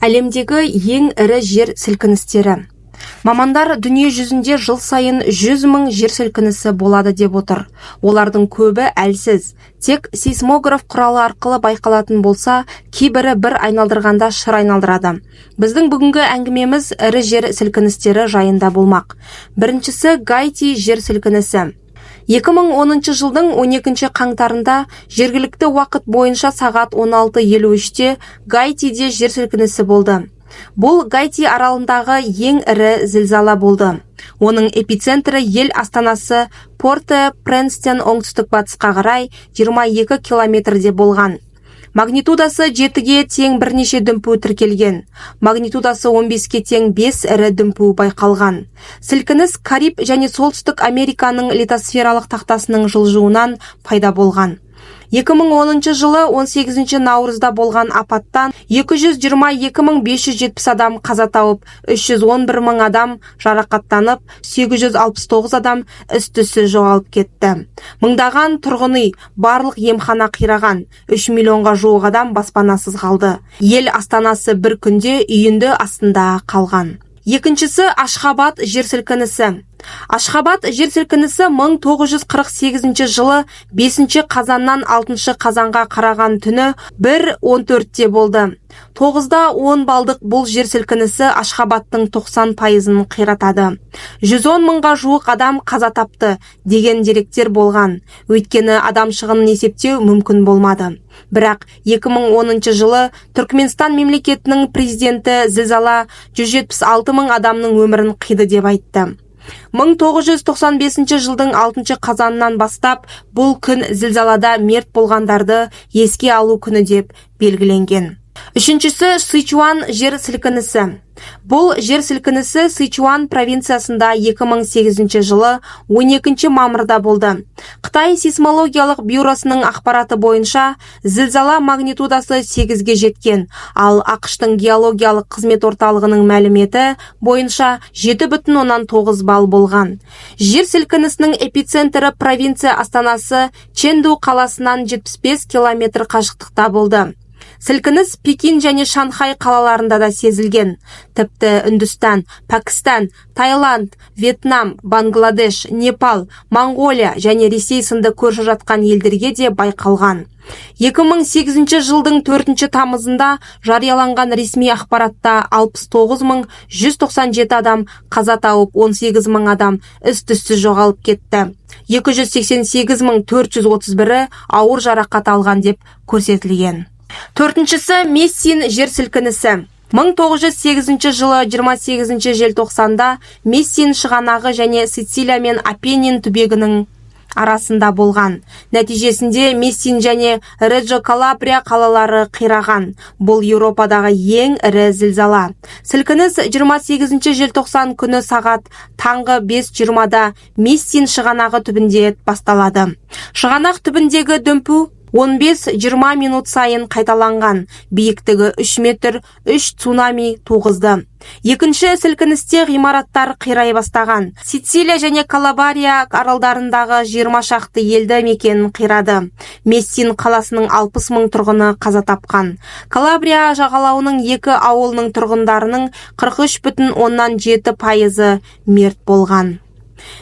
Әлемдегі ең ірі жер сілкіністері. Мамандар дүние жүзінде жыл сайын 100 мың жер сілкінісі болады деп отыр. Олардың көбі әлсіз. Тек сейсмограф құралы арқылы байқалатын болса, кейбірі бір айналдырғанда шыр айналдырады. Біздің бүгінгі әңгімеміз ірі жер сілкіністері жайында болмақ. Біріншісі Гаити жер сілкінісі. 2010 жылдың 12 қаңтарында жергілікті уақыт бойынша сағат 16:53-те Гайтиде жер сілкінісі болды. Бұл Гаити аралындағы ең ірі зілзала болды. Оның эпицентрі ел астанасы Порт-О-Пренстен оңтүстік-батысқа қарай 22 километрде болған. Магнитудасы 7-ге тең бірнеше дүмпу тіркелген. Магнитудасы 15-ге тең 5 ірі дүмпу байқалған. Сілкініс Кариб және Солтүстік Американың литосфералық тақтасының жылжуынан пайда болған. 2010 жылы 18 наурызда болған апаттан 222.570 адам қаза тауып, 311 мың адам жарақаттанып, 869 адам із-түссіз жоғалып кетті. Мыңдаған тұрғын үй, барлық емхана қираған, 3 миллионға жуық адам баспанасыз қалды. Ел астанасы бір күнде үйінді астында қалған. Екіншісі Ашхабад жер сілкінісі. Ашхабад жер сілкінісі 1948 жылы 5 қазаннан 6 қазанға қараған түні 1:14-те болды. 9-да 10 балдық бұл жер сілкінісі Ашхабадтың 90%-ын қиратады. 110 мыңға жуық адам қаза тапты деген деректер болған. Өйткені адам шығынын есептеу мүмкін болмады. Бірақ 2010 жылы Түркменстан мемлекетінің президенті зілзала 176 мың адамның өмірін қиды деп айтты. 1995 жылдың 6 қазанынан бастап бұл күн зілзалада мерт болғандарды еске алу күні деп белгіленген. Үшіншісі Сычуан жер сілкінісі. Бұл жер сілкінісі Сычуан провинциясында 2008 жылы 12 мамырда болды. Қытай сейсмологиялық бюросының ақпараты бойынша зілзала магнитудасы 8-ге жеткен, ал ақш-тың геологиялық қызмет орталығының мәліметі бойынша 7,9 балл болған. Жер сілкінісінің эпицентрі провинция астанасы Чэнду қаласынан 75 километр қашықтықта болды. Сілкініс Пекин және Шанхай қалаларында да сезілген. Тіпті Үндістан, Пәкістан, Таиланд, Вьетнам, Бангладеш, Непал, Монғолия және Ресей сынды көрші жатқан елдерге де байқалған. 2008 жылдың 4 тамызында жарияланған ресми ақпаратта 69.197 адам қаза тауып, 18 мың адам із-түссіз жоғалып кетті. 288.431-і ауыр жарақат алған деп көрсетілген. Төртіншісі Мессин жер сілкінісі. 1908 жылы 28 желтоқсанда Мессин шығанағы және Сицилия мен Апеннин түбегінің арасында болған. Нәтижесінде Мессин және Реджо Калабрия қалалары қираған. Бұл Еуропадағы ең ірі зілзала. Сілкініс 28 желтоқсан күні сағат таңғы 5:20-да Мессин шығанағы түбінде басталады. Шығанақ түбіндегі дүмпу 15-20 минут сайын қайталанған. Биіктігі 3 метр, 3 цунами туғызды. Екінші сілкіністе ғимараттар қирай бастаған. Сицилия және Калабария аралдарындағы 20 шақты елді мекенін қирады. Мессин қаласының 60 мың тұрғыны қаза тапқан. Калабрия жағалауының 2 ауылының тұрғындарының 43,7% мерт болған.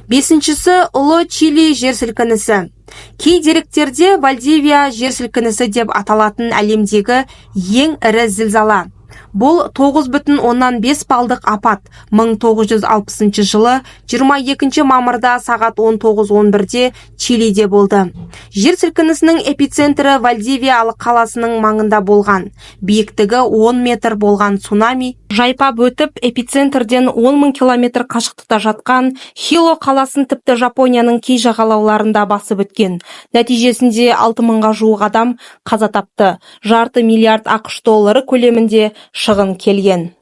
Бесіншісі Ұлы Чили жер сілкінісі. Кей деректерде Вальдивия жер сілкінісі деп аталатын әлемдегі ең ірі зілзала. Бұл 9,5 балдық апат 1960 жылы 22 мамырда сағат 19:11-де Чилиде болды. Жер сілкінісінің эпицентрі Вальдивия қаласының маңында болған. Биіктігі 10 метр болған цунами жайпап өтіп, эпицентрден 10 мың километр қашықтықта жатқан Хило қаласын тіпті Жапонияның кей жағалауларында басып өткен. Нәтижесінде 6 мыңға жуық адам қаза тапты. $500 миллиард ақш доллары көлемінде шығын келген.